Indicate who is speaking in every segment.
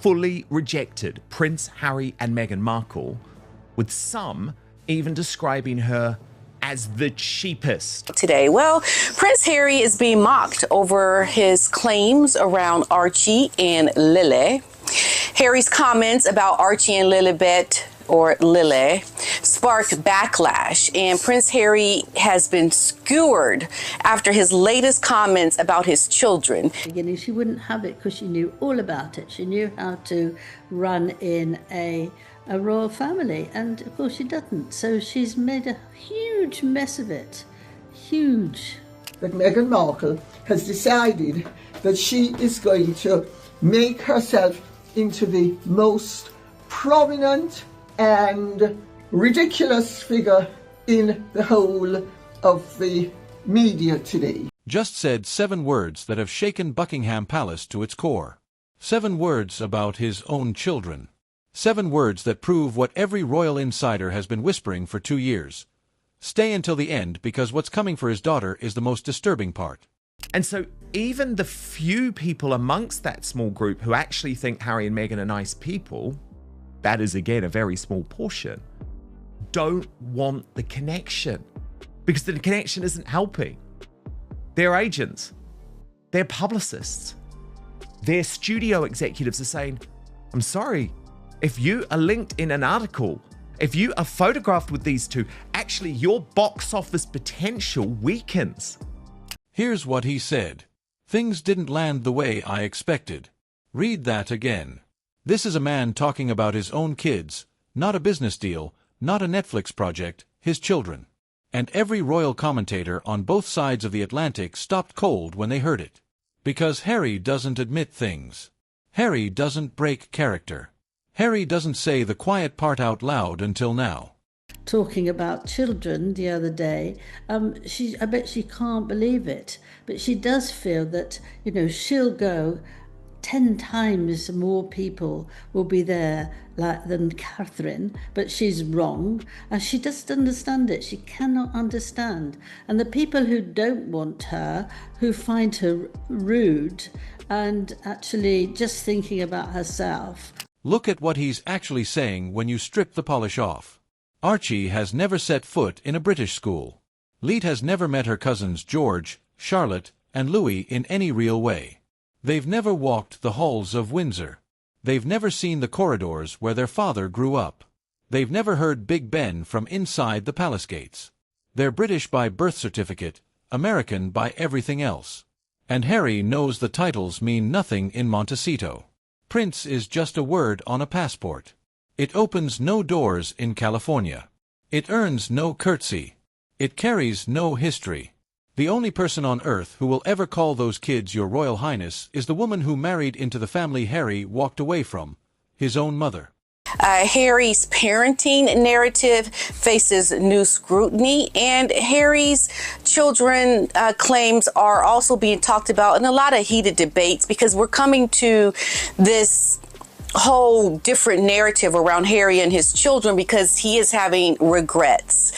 Speaker 1: fully rejected Prince Harry and Meghan Markle, with some even describing her as the cheapest.
Speaker 2: Today, well, Prince Harry is being mocked over his claims around Archie and Lily. Harry's comments about Archie and Lilibet, or Lily, sparked backlash, and Prince Harry has been skewered after his latest comments about his children.
Speaker 3: She wouldn't have it because she knew all about it. She knew how to run in a royal family, and of course she doesn't. So she's made a huge mess of it. Huge.
Speaker 4: But Meghan Markle has decided that she is going to make herself into the most prominent and ridiculous figure in the whole of the media today.
Speaker 5: Just said 7 words that have shaken Buckingham Palace to its core. 7 words about his own children. 7 words that prove what every royal insider has been whispering for 2 years. Stay until the end, because what's coming for his daughter is the most disturbing part.
Speaker 1: And so even the few people amongst that small group who actually think Harry and Meghan are nice people, that is again a very small portion, don't want the connection, because the connection isn't helping. Their agents, their publicists, their studio executives are saying, I'm sorry, if you are linked in an article, if you are photographed with these two, actually your box office potential weakens.
Speaker 5: Here's what he said. Things didn't land the way I expected. Read that again. This is a man talking about his own kids, not a business deal, not a Netflix project, his children. And every royal commentator on both sides of the Atlantic stopped cold when they heard it. Because Harry doesn't admit things. Harry doesn't break character. Harry doesn't say the quiet part out loud until now.
Speaker 3: Talking about children the other day, I bet she can't believe it, but she does feel that, she'll go 10 times more people will be there than Catherine, but she's wrong, and she doesn't understand it. She cannot understand. And the people who don't want her, who find her rude and actually just thinking about herself.
Speaker 5: Look at what he's actually saying when you strip the polish off. Archie has never set foot in a British school. Leet has never met her cousins George, Charlotte, and Louis in any real way. They've never walked the halls of Windsor. They've never seen the corridors where their father grew up. They've never heard Big Ben from inside the palace gates. They're British by birth certificate, American by everything else. And Harry knows the titles mean nothing in Montecito. Prince is just a word on a passport. It opens no doors in California. It earns no curtsy. It carries no history. The only person on earth who will ever call those kids Your Royal Highness is the woman who married into the family Harry walked away from, his own mother.
Speaker 2: Harry's parenting narrative faces new scrutiny, and Harry's children claims are also being talked about in a lot of heated debates, because we're coming to this whole different narrative around Harry and his children because he is having regrets.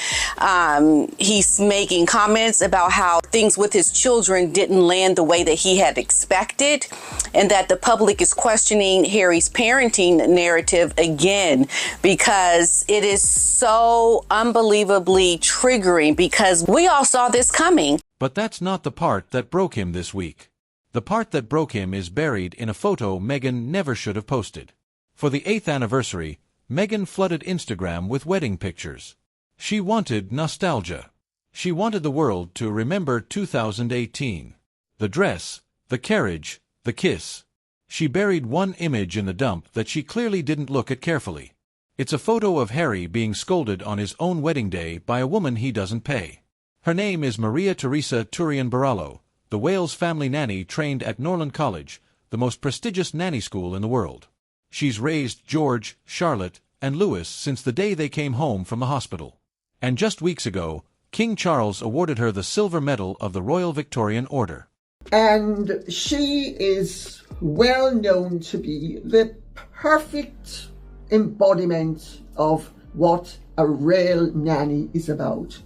Speaker 2: He's making comments about how things with his children didn't land the way that he had expected, and that the public is questioning Harry's parenting narrative again because it is so unbelievably triggering, because we all saw this coming.
Speaker 5: But that's not the part that broke him this week. The part that broke him is buried in a photo Meghan never should have posted. For the 8th anniversary, Meghan flooded Instagram with wedding pictures. She wanted nostalgia. She wanted the world to remember 2018. The dress, the carriage, the kiss. She buried one image in the dump that she clearly didn't look at carefully. It's a photo of Harry being scolded on his own wedding day by a woman he doesn't pay. Her name is Maria Teresa Turian Barallo, the Wales family nanny trained at Norland College, the most prestigious nanny school in the world. She's raised George, Charlotte, and Louis since the day they came home from the hospital. And just weeks ago, King Charles awarded her the Silver Medal of the Royal Victorian Order.
Speaker 4: And she is well known to be the perfect embodiment of what a real nanny is about.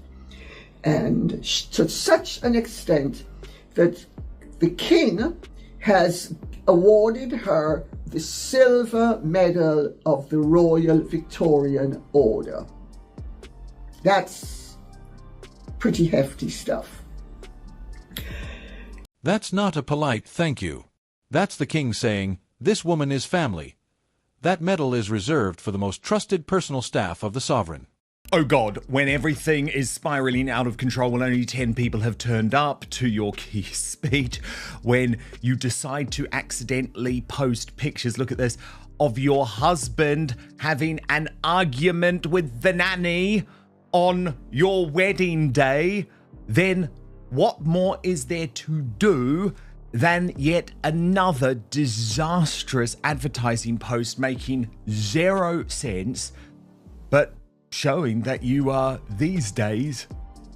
Speaker 4: And to such an extent that the king has awarded her the Silver Medal of the Royal Victorian Order. That's pretty hefty stuff.
Speaker 5: That's not a polite thank you. That's the king saying, "This woman is family." That medal is reserved for the most trusted personal staff of the sovereign.
Speaker 1: Oh God, when everything is spiraling out of control, when only 10 people have turned up to your key speech, when you decide to accidentally post pictures, look at this, of your husband having an argument with the nanny on your wedding day, then what more is there to do than yet another disastrous advertising post making 0 sense, but showing that you are, these days,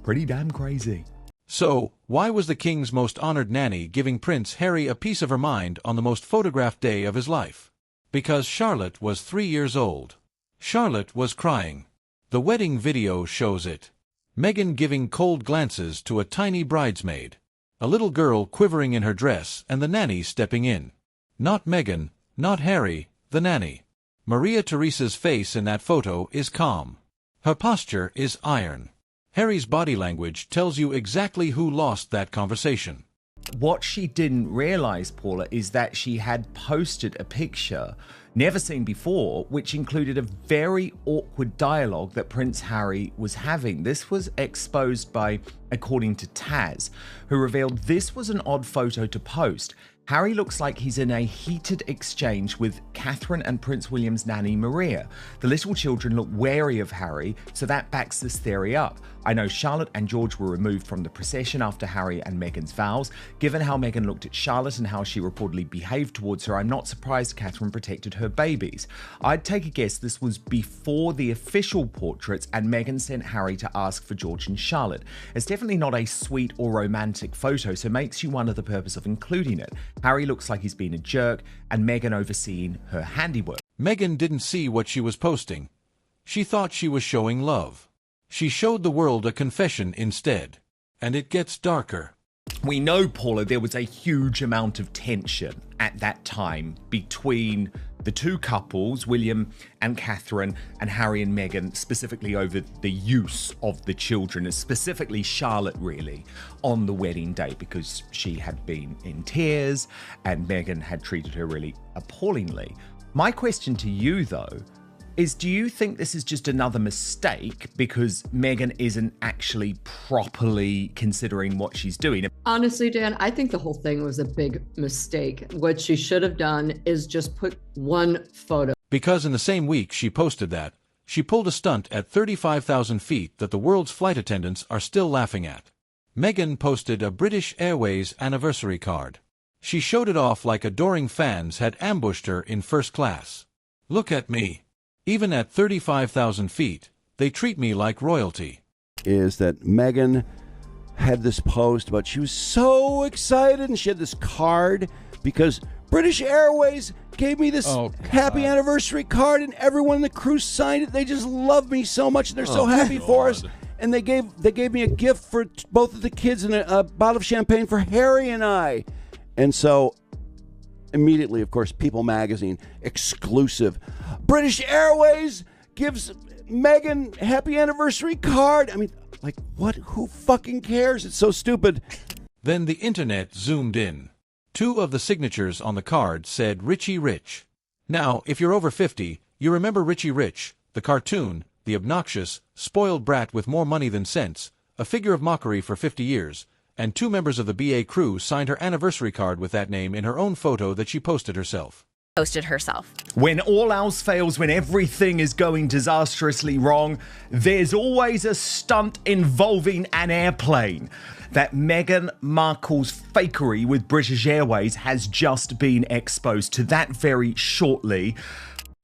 Speaker 1: pretty damn crazy.
Speaker 5: So, why was the king's most honored nanny giving Prince Harry a piece of her mind on the most photographed day of his life? Because Charlotte was 3 years old. Charlotte was crying. The wedding video shows it. Meghan giving cold glances to a tiny bridesmaid. A little girl quivering in her dress and the nanny stepping in. Not Meghan, not Harry, the nanny. Maria Theresa's face in that photo is calm. Her posture is iron. Harry's body language tells you exactly who lost that conversation.
Speaker 1: What she didn't realise, Paula, is that she had posted a picture never seen before, which included a very awkward dialogue that Prince Harry was having. This was exposed by, according to Taz, who revealed this was an odd photo to post. Harry looks like he's in a heated exchange with Catherine and Prince William's nanny Maria. The little children look wary of Harry, so that backs this theory up. I know Charlotte and George were removed from the procession after Harry and Meghan's vows. Given how Meghan looked at Charlotte and how she reportedly behaved towards her, I'm not surprised Catherine protected her babies. I'd take a guess this was before the official portraits and Meghan sent Harry to ask for George and Charlotte. It's definitely not a sweet or romantic photo, so makes you wonder the purpose of including it. Harry looks like he's been a jerk, and Meghan overseeing her handiwork.
Speaker 5: Meghan didn't see what she was posting. She thought she was showing love. She showed the world a confession instead. And it gets darker.
Speaker 1: We know, Paula, there was a huge amount of tension at that time between the two couples, William and Catherine, and Harry and Meghan, specifically over the use of the children, and specifically Charlotte, really, on the wedding day, because she had been in tears and Meghan had treated her really appallingly. My question to you, though, is do you think this is just another mistake because Meghan isn't actually properly considering what she's doing?
Speaker 6: Honestly, Dan, I think the whole thing was a big mistake. What she should have done is just put one photo.
Speaker 5: Because in the same week she posted that, she pulled a stunt at 35,000 feet that the world's flight attendants are still laughing at. Meghan posted a British Airways anniversary card. She showed it off like adoring fans had ambushed her in first class. Look at me. Even at 35,000 feet, they treat me like royalty.
Speaker 7: Is that Meghan had this post about she was so excited and she had this card because British Airways gave me this happy anniversary card and everyone in the crew signed it. They just love me so much and they're so happy for us. And they gave me a gift for both of the kids and a bottle of champagne for Harry and I. And so immediately, of course, People Magazine, exclusive. British Airways gives Meghan happy anniversary card. I mean, like, what? Who fucking cares? It's so stupid.
Speaker 5: Then the internet zoomed in. 2 of the signatures on the card said Richie Rich. Now, if you're over 50, you remember Richie Rich, the cartoon, the obnoxious, spoiled brat with more money than sense, a figure of mockery for 50 years, and 2 members of the BA crew signed her anniversary card with that name in her own photo that she posted herself.
Speaker 1: When all else fails, when everything is going disastrously wrong, there's always a stunt involving an airplane. That Meghan Markle's fakery with British Airways has just been exposed. To that very shortly.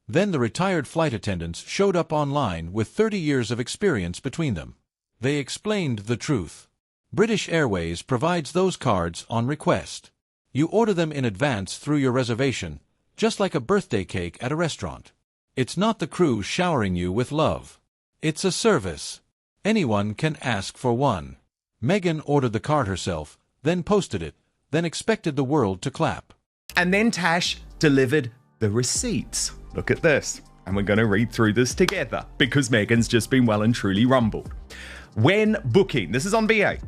Speaker 5: Then the retired flight attendants showed up online with 30 years of experience between them. They explained the truth. British Airways provides those cards on request. You order them in advance through your reservation, just like a birthday cake at a restaurant. It's not the crew showering you with love. It's a service. Anyone can ask for one. Meghan ordered the card herself, then posted it, then expected the world to clap.
Speaker 1: And then Tash delivered the receipts. Look at this. And we're going to read through this together because Meghan's just been well and truly rumbled. When booking, this is on BA,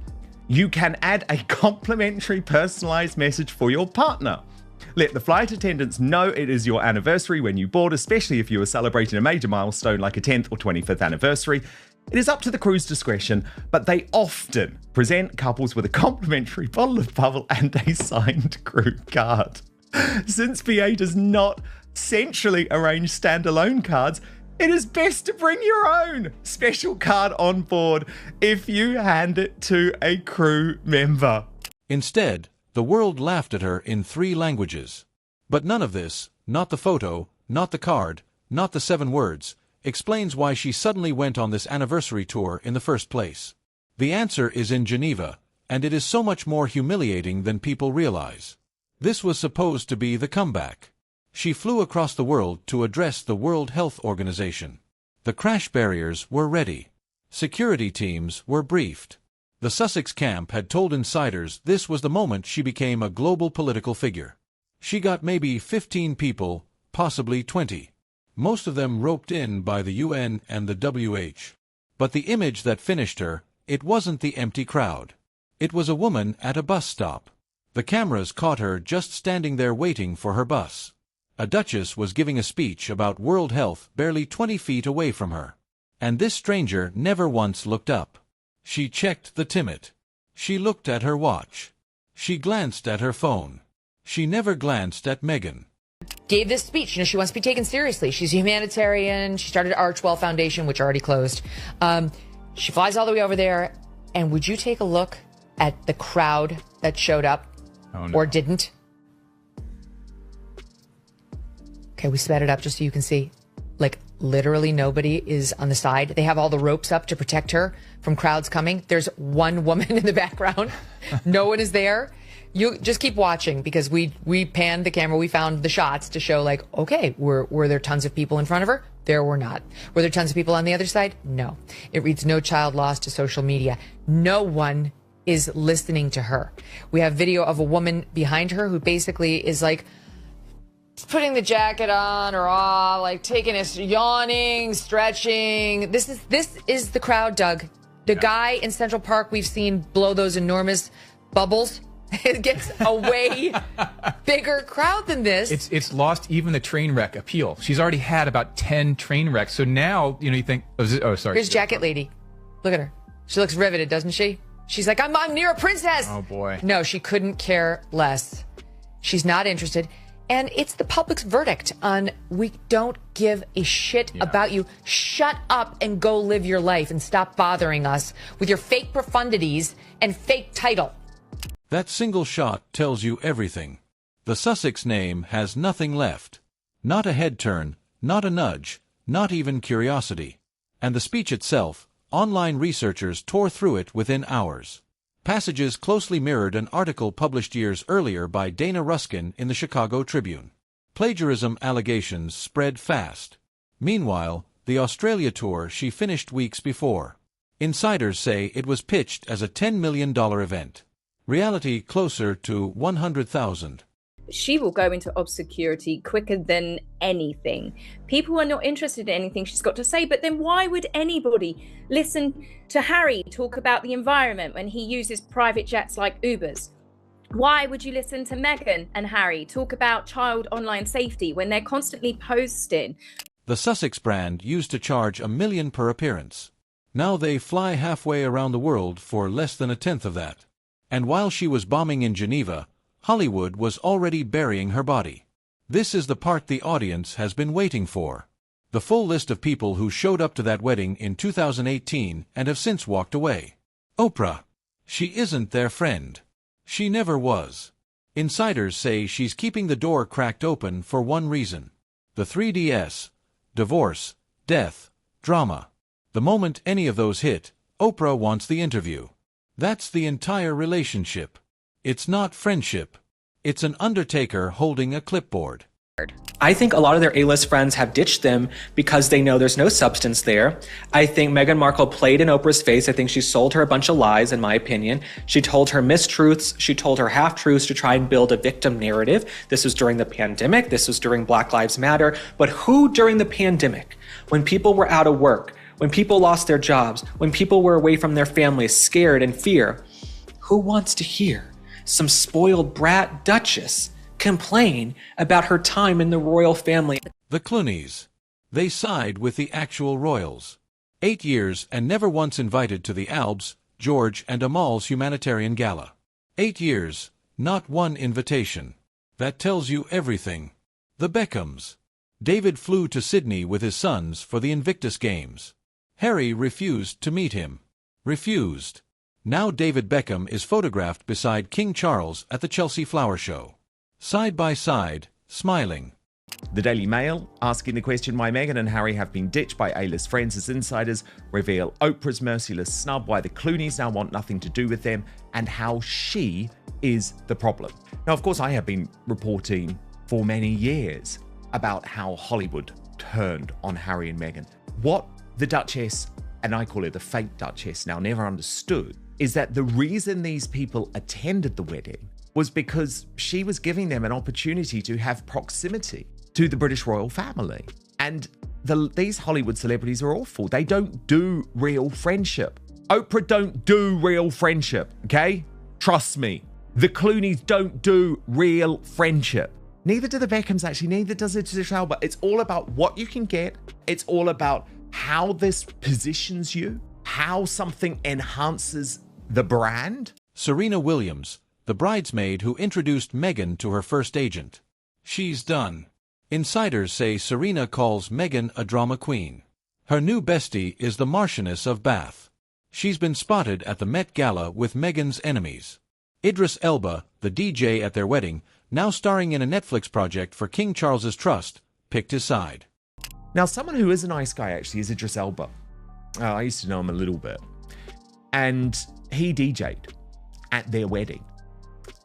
Speaker 1: you can add a complimentary personalized message for your partner. Let the flight attendants know it is your anniversary when you board, especially if you are celebrating a major milestone like a 10th or 25th anniversary. It is up to the crew's discretion, but they often present couples with a complimentary bottle of bubble and a signed crew card. Since BA does not centrally arrange standalone cards, it is best to bring your own special card on board if you hand it to a crew member.
Speaker 5: Instead, the world laughed at her in 3 languages. But none of this, not the photo, not the card, not the 7 words, explains why she suddenly went on this anniversary tour in the first place. The answer is in Geneva, and it is so much more humiliating than people realize. This was supposed to be the comeback. She flew across the world to address the World Health Organization. The crash barriers were ready. Security teams were briefed. The Sussex camp had told insiders this was the moment she became a global political figure. She got maybe 15 people, possibly 20. Most of them roped in by the UN and the WHO. But the image that finished her, it wasn't the empty crowd. It was a woman at a bus stop. The cameras caught her just standing there waiting for her bus. A duchess was giving a speech about world health barely 20 feet away from her. And this stranger never once looked up. She checked the timid. She looked at her watch. She glanced at her phone. She never glanced at Meghan.
Speaker 8: Gave this speech. She wants to be taken seriously. She's a humanitarian. She started Archwell Foundation, which already closed. She flies all the way over there. And would you take a look at the crowd that showed up or didn't? Okay, we sped it up just so you can see. Like, literally nobody is on the side. They have all the ropes up to protect her from crowds coming. There's one woman in the background. No one is there. You just keep watching because we panned the camera. We found the shots to show, like, okay, were there tons of people in front of her? There were not. Were there tons of people on the other side? No. It reads no child lost to social media. No one is listening to her. We have video of a woman behind her who basically is like putting the jacket on or off, like taking a yawning, stretching. This is the crowd, Doug. The guy in Central Park we've seen blow those enormous bubbles. It gets a way bigger crowd than this.
Speaker 9: It's lost even the train wreck appeal. She's already had about 10 train wrecks. So now, you think, sorry.
Speaker 8: Here's Jacket Lady. Look at her. She looks riveted, doesn't she? She's like, I'm near a princess.
Speaker 9: Oh, boy.
Speaker 8: No, she couldn't care less. She's not interested. And it's the public's verdict on we don't give a shit about you. Shut up and go live your life and stop bothering us with your fake profundities and fake title.
Speaker 5: That single shot tells you everything. The Sussex name has nothing left. Not a head turn, not a nudge, not even curiosity. And the speech itself, online researchers tore through it within hours. Passages closely mirrored an article published years earlier by Dana Ruskin in the Chicago Tribune. Plagiarism allegations spread fast. Meanwhile, the Australia tour she finished weeks before. Insiders say it was pitched as a $10 million event. Reality closer to 100,000.
Speaker 10: She will go into obscurity quicker than anything. People are not interested in anything she's got to say, but then why would anybody listen to Harry talk about the environment when he uses private jets like Ubers? Why would you listen to Meghan and Harry talk about child online safety when they're constantly posting?
Speaker 5: The Sussex brand used to charge $1 million per appearance. Now they fly halfway around the world for less than a tenth of that. And while she was bombing in Geneva, Hollywood was already burying her body. This is the part the audience has been waiting for. The full list of people who showed up to that wedding in 2018 and have since walked away. Oprah. She isn't their friend. She never was. Insiders say she's keeping the door cracked open for one reason. The 3DS. Divorce, death, drama. The moment any of those hit, Oprah wants the interview. That's the entire relationship. It's not friendship. It's an undertaker holding a clipboard.
Speaker 11: I think a lot of their A-list friends have ditched them because they know there's no substance there. I think Meghan Markle played in Oprah's face. I think she sold her a bunch of lies, in my opinion. She told her mistruths. She told her half-truths to try and build a victim narrative. This was during the pandemic. This was during Black Lives Matter. But who during the pandemic, when people were out of work, when people lost their jobs, when people were away from their families, scared and fear, who wants to hear some spoiled brat duchess complain about her time in the royal family?
Speaker 5: The Clooneys. They side with the actual royals. 8 years and never once invited to the Albs, George and Amal's humanitarian gala. 8 years, not one invitation. That tells you everything. The Beckhams. David flew to Sydney with his sons for the Invictus Games. Harry refused to meet him. Refused. Now David Beckham is photographed beside King Charles at the Chelsea Flower Show. Side by side, smiling.
Speaker 1: The Daily Mail asking the question why Meghan and Harry have been ditched by A-list friends as insiders reveal Oprah's merciless snub, why the Clooneys now want nothing to do with them, and how she is the problem. Now, of course, I have been reporting for many years about how Hollywood turned on Harry and Meghan. What the Duchess, and I call her the fake Duchess now, never understood is that the reason these people attended the wedding was because she was giving them an opportunity to have proximity to the British royal family. And these Hollywood celebrities are awful. They don't do real friendship. Oprah don't do real friendship, okay? Trust me. The Clooneys don't do real friendship. Neither do the Beckhams, actually. Neither does Idris Elba. It's all about what you can get. It's all about how this positions you, how something enhances the brand.
Speaker 5: Serena Williams, the bridesmaid who introduced Meghan to her first agent. She's done. Insiders say Serena calls Meghan a drama queen. Her new bestie is the Marchioness of Bath. She's been spotted at the Met Gala with Meghan's enemies. Idris Elba, the DJ at their wedding, now starring in a Netflix project for King Charles's Trust, picked his side.
Speaker 1: Now, someone who is a nice guy, actually, is Idris Elba. I used to know him a little bit. And he DJ'd at their wedding.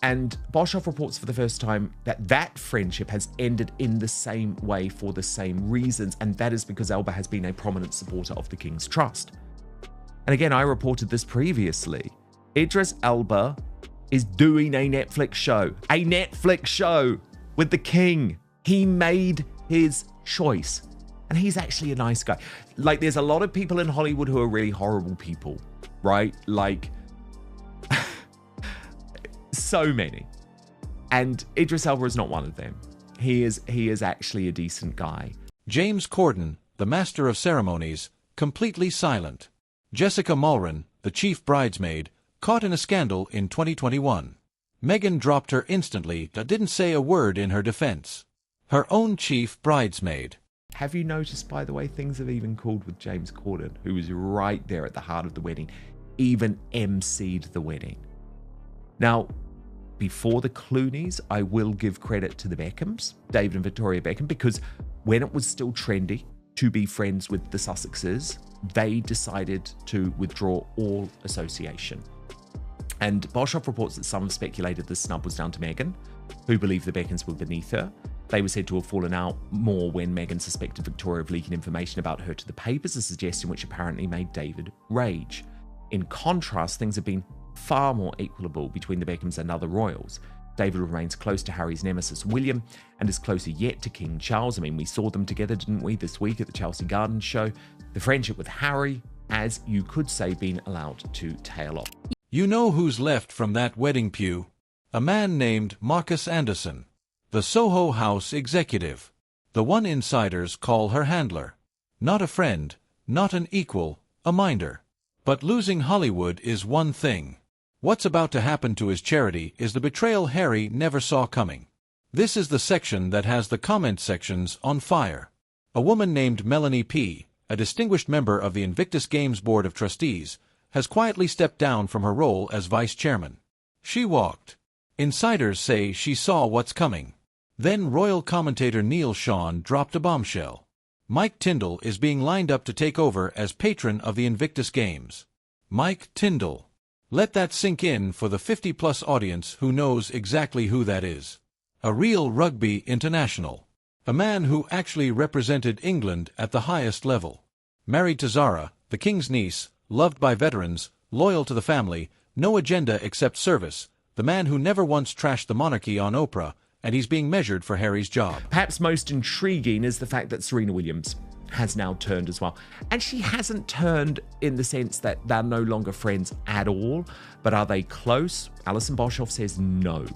Speaker 1: And Boshoff reports for the first time that that friendship has ended in the same way for the same reasons, and that is because Elba has been a prominent supporter of the King's Trust. And again, I reported this previously. Idris Elba is doing a Netflix show with the King. He made his choice, and he's actually a nice guy. Like, there's a lot of people in Hollywood who are really horrible people, right? Like, so many. And Idris Elba is not one of them. He is actually a decent guy.
Speaker 5: James Corden, the master of ceremonies, completely silent. Jessica Mulron, the chief bridesmaid, caught in a scandal in 2021. Meghan dropped her instantly but didn't say a word in her defense. Her own chief bridesmaid.
Speaker 1: Have you noticed, by the way, things have even cooled with James Corden, who was right there at the heart of the wedding, even emceed the wedding. Now, before the Clooneys, I will give credit to the Beckhams, David and Victoria Beckham, because when it was still trendy to be friends with the Sussexes, they decided to withdraw all association. And Boshoff reports that some have speculated the snub was down to Meghan, who believed the Beckhams were beneath her. They were said to have fallen out more when Meghan suspected Victoria of leaking information about her to the papers, a suggestion which apparently made David rage. In contrast, things have been far more equitable between the Beckhams and other royals. David remains close to Harry's nemesis William and is closer yet to King Charles. I mean, we saw them together, didn't we, this week at the Chelsea Gardens show. The friendship with Harry, as you could say, been allowed to tail off.
Speaker 5: You know who's left from that wedding pew? A man named Marcus Anderson, the Soho House executive, the one insiders call her handler. Not a friend, not an equal, a minder. But losing Hollywood is one thing. What's about to happen to his charity is the betrayal Harry never saw coming. This is the section that has the comment sections on fire. A woman named Melanie P., a distinguished member of the Invictus Games Board of Trustees, has quietly stepped down from her role as vice chairman. She walked. Insiders say she saw what's coming. Then royal commentator Neil Sean dropped a bombshell. Mike Tyndall is being lined up to take over as patron of the Invictus Games. Mike Tyndall. Let that sink in for the 50-plus audience who knows exactly who that is. A real rugby international. A man who actually represented England at the highest level. Married to Zara, the king's niece, loved by veterans, loyal to the family, no agenda except service, the man who never once trashed the monarchy on Oprah, and he's being measured for Harry's job.
Speaker 1: Perhaps most intriguing is the fact that Serena Williams has now turned as well. And she hasn't turned in the sense that they're no longer friends at all, but are they close? Alison Boshoff says no.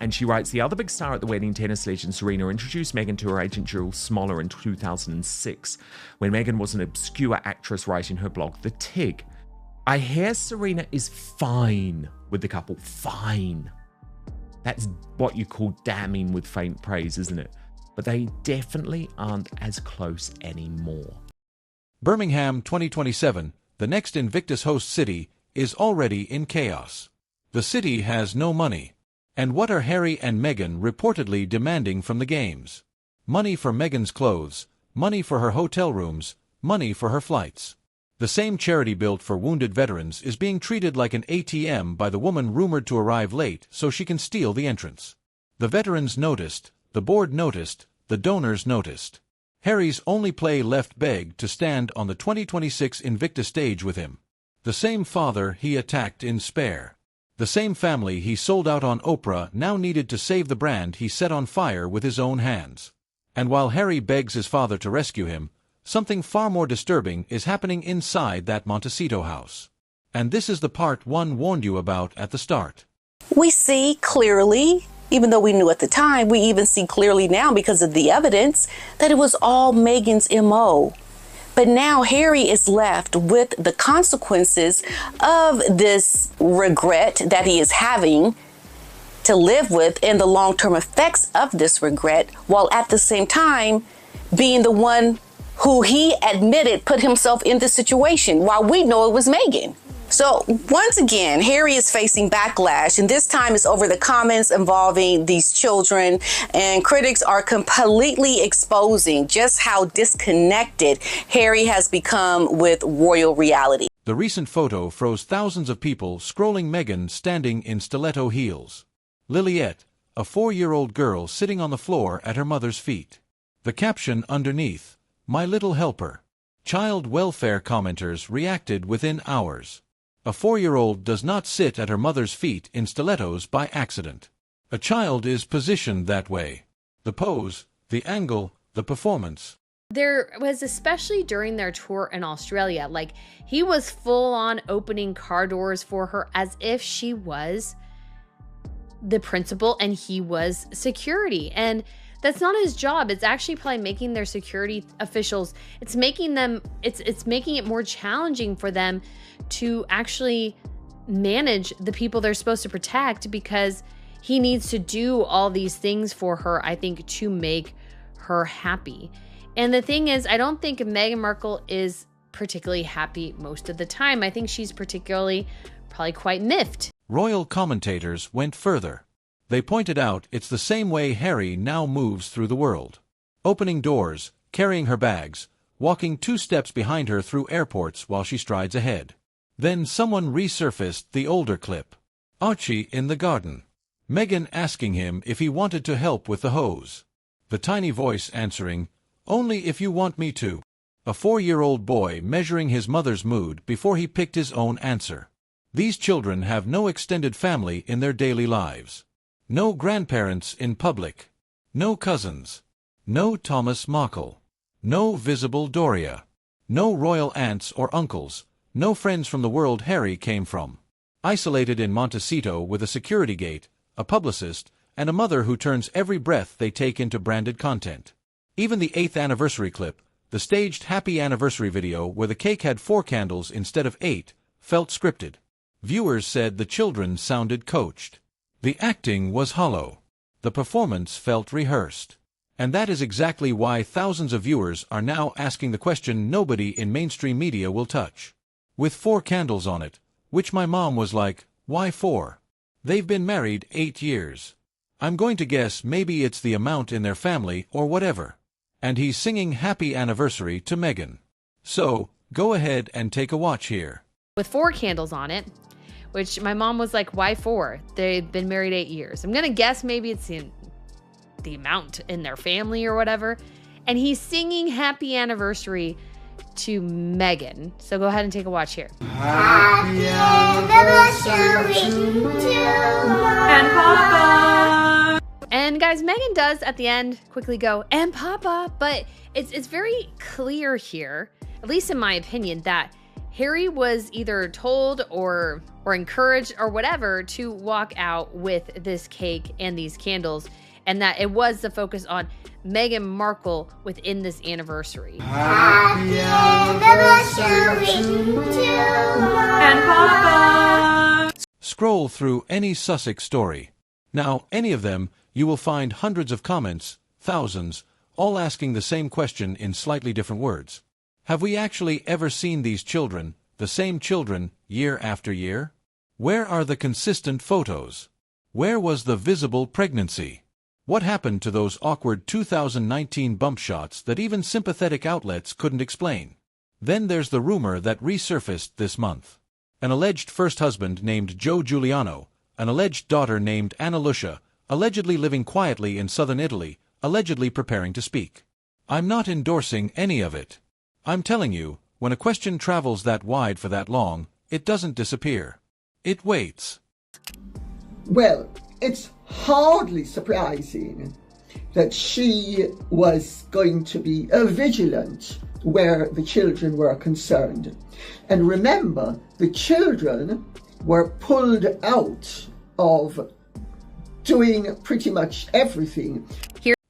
Speaker 1: And she writes, the other big star at the wedding, tennis legend Serena, introduced Meghan to her agent Jules Smoller in 2006, when Meghan was an obscure actress writing her blog, The Tig. I hear Serena is fine with the couple. Fine. That's what you call damning with faint praise, isn't it? But they definitely aren't as close anymore.
Speaker 5: Birmingham 2027, the next Invictus host city, is already in chaos. The city has no money. And what are Harry and Meghan reportedly demanding from the games? Money for Meghan's clothes, money for her hotel rooms, money for her flights. The same charity built for wounded veterans is being treated like an ATM by the woman rumored to arrive late so she can steal the entrance. The veterans noticed, the board noticed, the donors noticed. Harry's only play left begged to stand on the 2026 Invictus stage with him. The same father he attacked in Spare. The same family he sold out on Oprah now needed to save the brand he set on fire with his own hands. And while Harry begs his father to rescue him, something far more disturbing is happening inside that Montecito house. And this is the part one warned you about at the start.
Speaker 2: We see clearly, even though we knew at the time, we even see clearly now because of the evidence, that it was all Meghan's MO. But now Harry is left with the consequences of this regret that he is having to live with and the long-term effects of this regret, while at the same time being the one who he admitted put himself in this situation while we know it was Meghan. So once again, Harry is facing backlash, and this time it's over the comments involving these children, and critics are completely exposing just how disconnected Harry has become with royal reality.
Speaker 5: The recent photo froze thousands of people scrolling Meghan standing in stiletto heels. Liliette, a 4-year-old girl sitting on the floor at her mother's feet. The caption underneath, "My little helper." Child welfare commenters reacted within hours. A 4-year-old does not sit at her mother's feet in stilettos by accident. A child is positioned that way. The pose, the angle, the performance.
Speaker 12: There was, especially during their tour in Australia, like he was full on opening car doors for her as if she was the principal and he was security. And that's not his job. It's actually probably making their security officials, it's making it more challenging for them to actually manage the people they're supposed to protect, because he needs to do all these things for her, I think, to make her happy. And the thing is, I don't think Meghan Markle is particularly happy most of the time. I think she's probably quite miffed.
Speaker 5: Royal commentators went further. They pointed out it's the same way Harry now moves through the world. Opening doors, carrying her bags, walking 2 steps behind her through airports while she strides ahead. Then someone resurfaced the older clip. Archie in the garden. Meghan asking him if he wanted to help with the hose. The tiny voice answering, "Only if you want me to." A 4-year-old boy measuring his mother's mood before he picked his own answer. These children have no extended family in their daily lives. No grandparents in public. No cousins. No Thomas Markle. No visible Doria. No royal aunts or uncles. No friends from the world Harry came from. Isolated in Montecito with a security gate, a publicist, and a mother who turns every breath they take into branded content. Even the 8th anniversary clip, the staged happy anniversary video where the cake had 4 candles instead of 8, felt scripted. Viewers said the children sounded coached. The acting was hollow. The performance felt rehearsed. And that is exactly why thousands of viewers are now asking the question nobody in mainstream media will touch. With 4 candles on it, which my mom was like, why 4? They've been married 8 years. I'm going to guess maybe it's the amount in their family or whatever. And he's singing happy anniversary to Meghan. So, go ahead and take a watch here.
Speaker 12: With 4 candles on it, which my mom was like, why 4? They've been married 8 years. I'm going to guess maybe it's the amount in their family or whatever. And he's singing happy anniversary to Meghan. So go ahead and take a watch here.
Speaker 13: Happy anniversary to and Papa.
Speaker 12: And guys, Meghan does at the end quickly go, and Papa, but it's very clear here, at least in my opinion, that Harry was either told or encouraged or whatever to walk out with this cake and these candles, and that it was the focus on Meghan Markle within this anniversary.
Speaker 13: Happy anniversary to and Papa.
Speaker 5: Scroll through any Sussex story. Now, any of them, you will find hundreds of comments, thousands, all asking the same question in slightly different words. Have we actually ever seen these children, the same children, year after year? Where are the consistent photos? Where was the visible pregnancy? What happened to those awkward 2019 bump shots that even sympathetic outlets couldn't explain? Then there's the rumor that resurfaced this month. An alleged first husband named Joe Giuliano, an alleged daughter named Anna Lucia, allegedly living quietly in southern Italy, allegedly preparing to speak. I'm not endorsing any of it. I'm telling you, when a question travels that wide for that long, it doesn't disappear. It waits.
Speaker 4: Well, it's hardly surprising that she was going to be vigilant where the children were concerned. And remember, the children were pulled out of doing pretty much everything.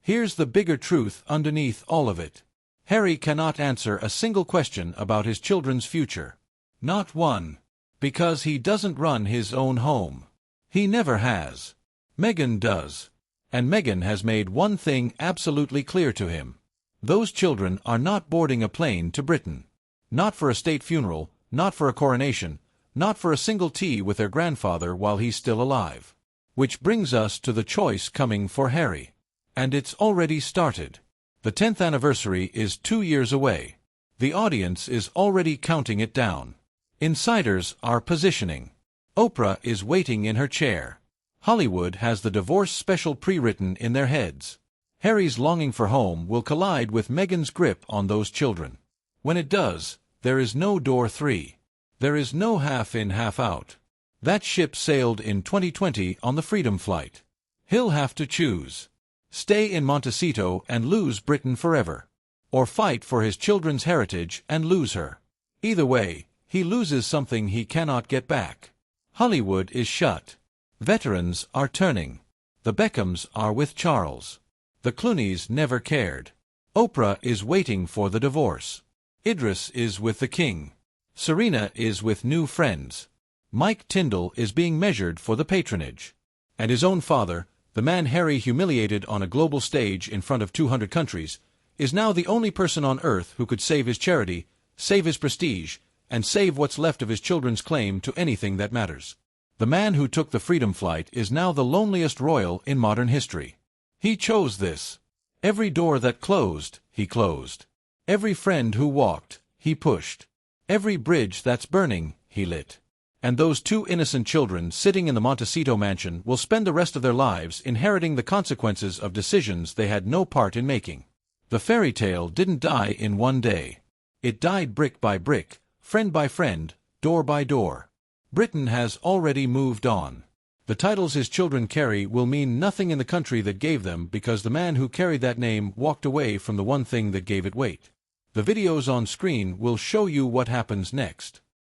Speaker 5: Here's the bigger truth underneath all of it. Harry cannot answer a single question about his children's future. Not one. Because he doesn't run his own home. He never has. Meghan does. And Meghan has made one thing absolutely clear to him. Those children are not boarding a plane to Britain. Not for a state funeral, not for a coronation, not for a single tea with their grandfather while he's still alive. Which brings us to the choice coming for Harry. And it's already started. The 10th anniversary is 2 years away. The audience is already counting it down. Insiders are positioning. Oprah is waiting in her chair. Hollywood has the divorce special pre-written in their heads. Harry's longing for home will collide with Meghan's grip on those children. When it does, there is no door 3. There is no half in, half out. That ship sailed in 2020 on the Freedom Flight. He'll have to choose. Stay in Montecito and lose Britain forever. Or fight for his children's heritage and lose her. Either way, he loses something he cannot get back. Hollywood is shut. Veterans are turning. The Beckhams are with Charles. The Clooneys never cared. Oprah is waiting for the divorce. Idris is with the king. Serena is with new friends. Mike Tyndall is being measured for the patronage. And his own father, the man Harry humiliated on a global stage in front of 200 countries, is now the only person on earth who could save his charity, save his prestige, and save what's left of his children's claim to anything that matters. The man who took the Freedom Flight is now the loneliest royal in modern history. He chose this. Every door that closed, he closed. Every friend who walked, he pushed. Every bridge that's burning, he lit. And those 2 innocent children sitting in the Montecito mansion will spend the rest of their lives inheriting the consequences of decisions they had no part in making. The fairy tale didn't die in one day. It died brick by brick, friend by friend, door by door. Britain has already moved on. The titles his children carry will mean nothing in the country that gave them because the man who carried that name walked away from the one thing that gave it weight. The videos on screen will show you what happens next.